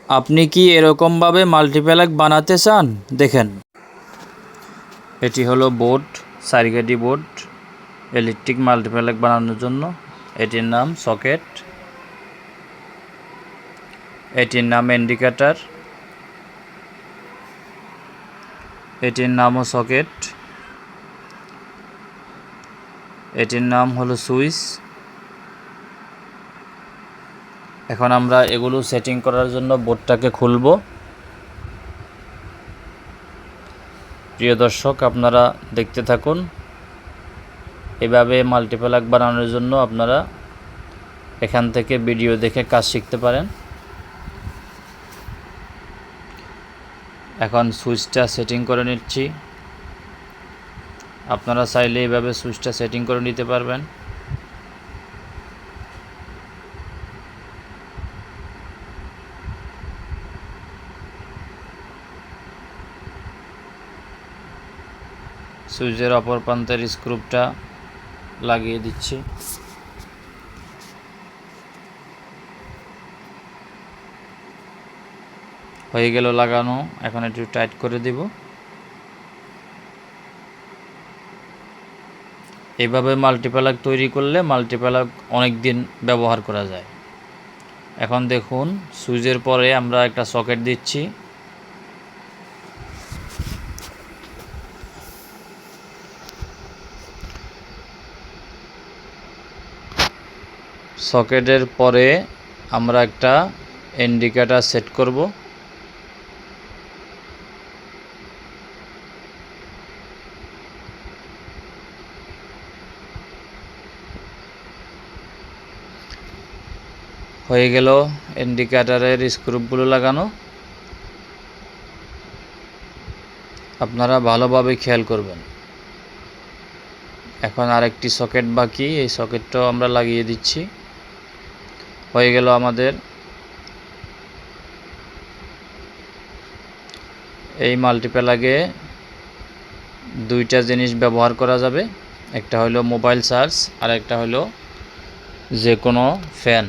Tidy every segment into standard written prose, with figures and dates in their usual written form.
আপনি কি এরকমভাবে মাল্টিপ্যালাক বানাতে চান? দেখেন, এটি হলো বোর্ড, সার্কিটি বোর্ড ইলেকট্রিক মাল্টিপ্যালাক বানানোর জন্য। এটির নাম সকেট, এটির নাম ইন্ডিকেটর, এটির নামও সকেট, এটির নাম হলো সুইচ। এখন আমরা এগুলো সেটিং করার জন্য বোর্ডটাকে খুলব। প্রিয় দর্শক, আপনারা দেখতে থাকুন। এভাবে মাল্টিপ্যালাক বানানোর জন্য আপনারা এখান থেকে ভিডিও দেখে কাজ শিখতে পারেন। এখন সুইচটা সেটিং করে নিচ্ছি। আপনারা চাইলে এভাবে সুইচটা সেটিং করে নিতে পারবেন। সুইচের অপর প্রান্তের স্ক্রুপটা লাগিয়ে দিচ্ছি। হয়ে গেল লাগানো। এখন একটু টাইট করে দেব। এইভাবে মাল্টিপ্যালাক তৈরি করলে মাল্টিপ্যালাক অনেক দিন ব্যবহার করা যায়। এখন দেখুন, সুইচের পরে আমরা একটা সকেট দিচ্ছি। সকেটের পরে আমরা একটা ইন্ডিকেটর সেট করব। হয়ে গেল ইন্ডিকেটরের স্ক্রুপগুলো লাগানো। আপনারা ভালোভাবে খেয়াল করবেন। এখন আরেকটি সকেট বাকি, এই সকেটটাও আমরা লাগিয়ে দিচ্ছি। হয়ে গেল আমাদের। এই মাল্টিপ্যালাকে দুইটা জিনিস ব্যবহার করা যাবে, একটা হলো মোবাইল চার্জ আর একটা হলো যে কোনো ফ্যান।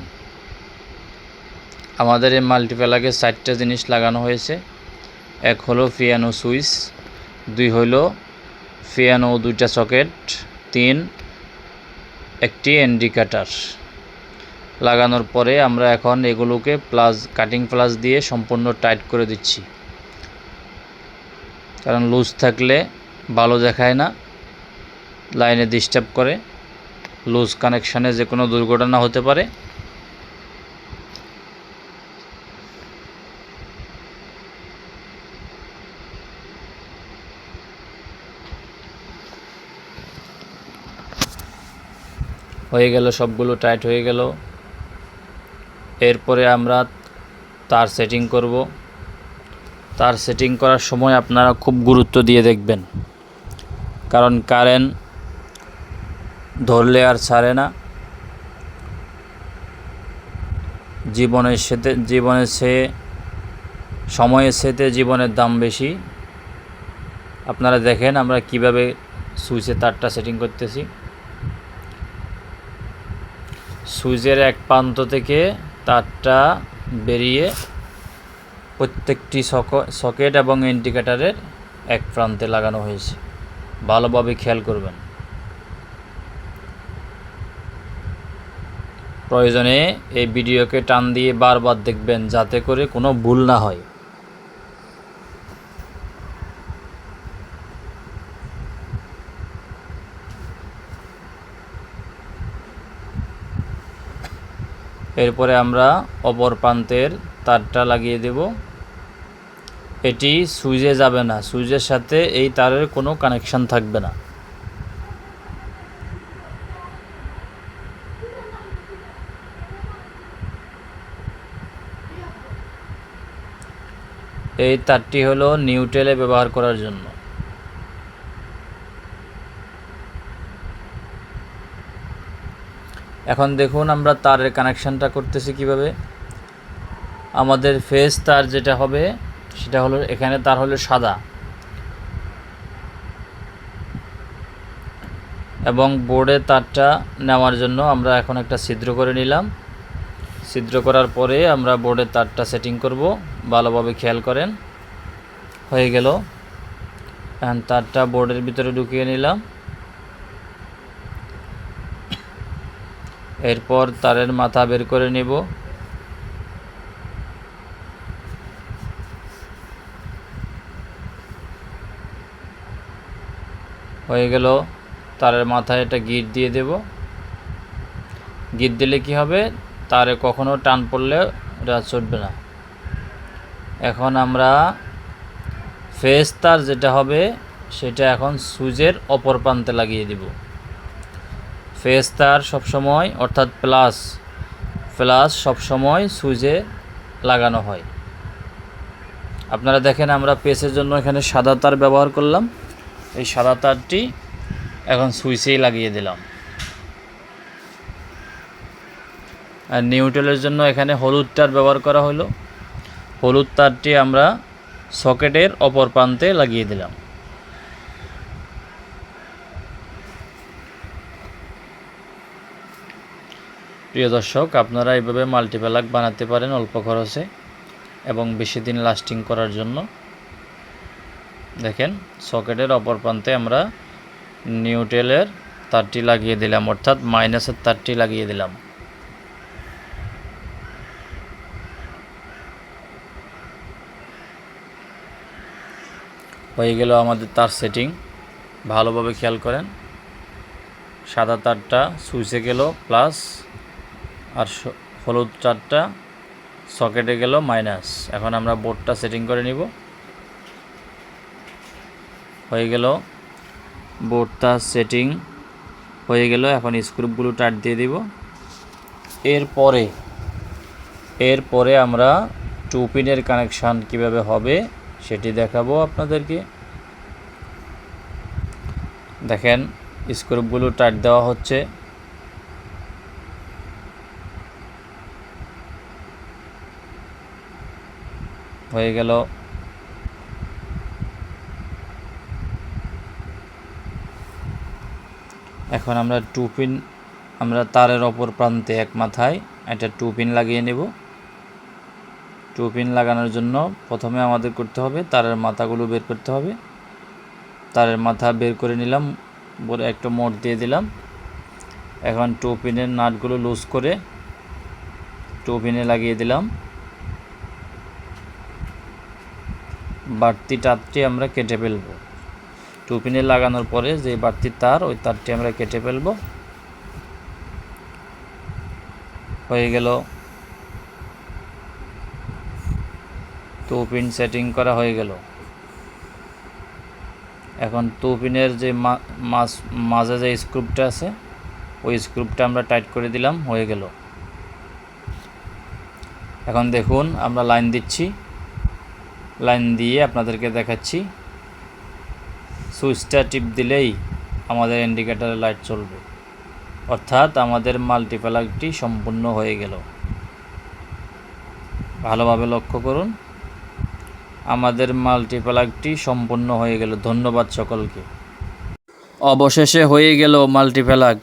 আমাদের এই মাল্টিপ্যালাকে 4টা জিনিস লাগানো হয়েছে। এক হলো পিয়ানো সুইচ, 2 হলো পিয়ানো 2টা সকেট, 3 একটি ইন্ডিকেটর। লাগানোর পরে আমরা এখন এগুলোকে কাটিং প্লাস দিয়ে সম্পূর্ণ টাইট করে দিচ্ছি, কারণ লুজ থাকলে ভালো দেখায় না, লাইনে ডিস্টার্ব করে, লুজ কানেকশানে যে কোনো দুর্ঘটনা হতে পারে। হয়ে গেল, সবগুলো টাইট হয়ে গেল। এরপরে আমরা তার সেটিং করব। তার সেটিং করার সময় আপনারা খুব গুরুত্ব দিয়ে দেখবেন, কারণ কারেন্ট ধরলে আর ছাড়ে না। জীবনের সময়ের সাথে জীবনের দাম বেশি। আপনারা দেখেন আমরা কিভাবে সুইচের তারটা সেটিং করতেছি। সুইচের এক প্রান্ত থেকে তারটা বেরিয়ে প্রত্যেকটি সকেট এবং ইন্ডিকেটরের এক প্রান্তে লাগানো হয়েছে। ভালোভাবে খেয়াল করবেন। প্রয়োজনে এই ভিডিওকে টান দিয়ে বারবার দেখবেন, যাতে করে কোনো ভুল না হয়। এরপরে আমরা অপর প্রান্তের তারটা লাগিয়ে দেব। এটি সুইচে যাবে না, সুইচের সাথে এই তারের কোনো কানেকশন থাকবে না। এই তারটি হলো নিউট্রালে ব্যবহার করার জন্য। এখন দেখুন আমরা তারের কানেকশানটা করতেছি কিভাবে। আমাদের ফেজ তার যেটা হবে সেটা হলো, এখানে তার হলো সাদা, এবং বোর্ডে তারটা নেওয়ার জন্য আমরা এখন একটা ছিদ্র করে নিলাম। ছিদ্র করার পরে আমরা বোর্ডের তারটা সেটিং করব। ভালোভাবে খেয়াল করেন। হয়ে গেল। এখন তারটা বোর্ডের ভিতরে ঢুকিয়ে নিলাম। এরপর তারের মাথা বের করে নেব। হয়ে গেল। তারের মাথায় একটা গিট দিয়ে দেব। গিট দিলে কি হবে, তারে কখনো টান পড়লে এটা চলবে না। এখন আমরা ফেজ তার যেটা হবে সেটা এখন সুইচের অপর প্রান্তে লাগিয়ে দিব। ফেজ তার সবসময় অর্থাৎ প্লাস সবসময় সুইচে লাগানো হয়। আপনারা দেখেন আমরা পেজের জন্য এখানে সাদা তার ব্যবহার করলাম। এই সাদা তারটি এখন সুইচেই লাগিয়ে দিলাম। আর নিউট্রালের জন্য এখানে হলুদ তার ব্যবহার করা হলো। হলুদ তারটি আমরা সকেটের অপর প্রান্তে লাগিয়ে দিলাম। প্রিয় দর্শক, আপনারা এইভাবে মাল্টিপ্লাগ বানাতে পারেন অল্প খরচে এবং বেশি দিন লাস্টিং করার জন্য। দেখেন সকেটের অপর প্রান্তে আমরা নিউট্রালের তারটি লাগিয়ে দিলাম, অর্থাৎ মাইনাসের তারটি লাগিয়ে দিলাম। হয়ে গেল আমাদের তার সেটিং। ভালোভাবে খেয়াল করেন। সাদা তারটা সুইচে গেল প্লাস, আর হলুদ তারটা সকেটে গেল মাইনাস। এখন আমরা বোর্ডটা সেটিং করে নিব। হয়ে গেল, বোর্ডটা সেটিং হয়ে গেল। এখন স্ক্রুপগুলো টাইট দিয়ে দিব। এরপরে আমরা 2 পিনের কানেকশান কিভাবে হবে সেটি দেখাবো আপনাদেরকে। দেখেন স্ক্রুপগুলো টাইট দেওয়া হচ্ছে। হয়ে গেল। এখন আমরা 2 পিন আমরা তারের অপর প্রান্তে এক মাথায় একটা 2 পিন লাগিয়ে নেব। 2 পিন লাগানোর জন্য প্রথমে আমাদের করতে হবে তারের মাথাগুলো বের করতে হবে। তারের মাথা বের করে নিলাম, বলে একটা মোট দিয়ে দিলাম। এখন 2 পিনের নাটগুলো লুজ করে 2 পিনে লাগিয়ে দিলাম। বাড়তি তারটি আমরা কেটে ফেলব। 2 পিনে লাগানোর পরে যে বাড়তি তার, ওই তারটি আমরা কেটে ফেলব। হয়ে গেল। 2 পিন সেটিং করা হয়ে গেল। এখন 2 পিনের যে মাঝে যে স্ক্রুপটা আছে ওই স্ক্রুপটা আমরা টাইট করে দিলাম। হয়ে গেল। এখন দেখুন আমরা লাইন দিচ্ছি। লাইন দিয়ে আপনাদেরকে দেখাচ্ছি। সুইচটা টিপ দিলেই আমাদের ইন্ডিকেটরের লাইট চলবে, অর্থাৎ আমাদের মাল্টিপ্লাগটি সম্পূর্ণ হয়ে গেল। ভালোভাবে লক্ষ্য করুন, আমাদের মাল্টিপ্লাগটি সম্পূর্ণ হয়ে গেল। ধন্যবাদ সকলকে। অবশেষে হয়ে গেল মাল্টিপ্লাগ।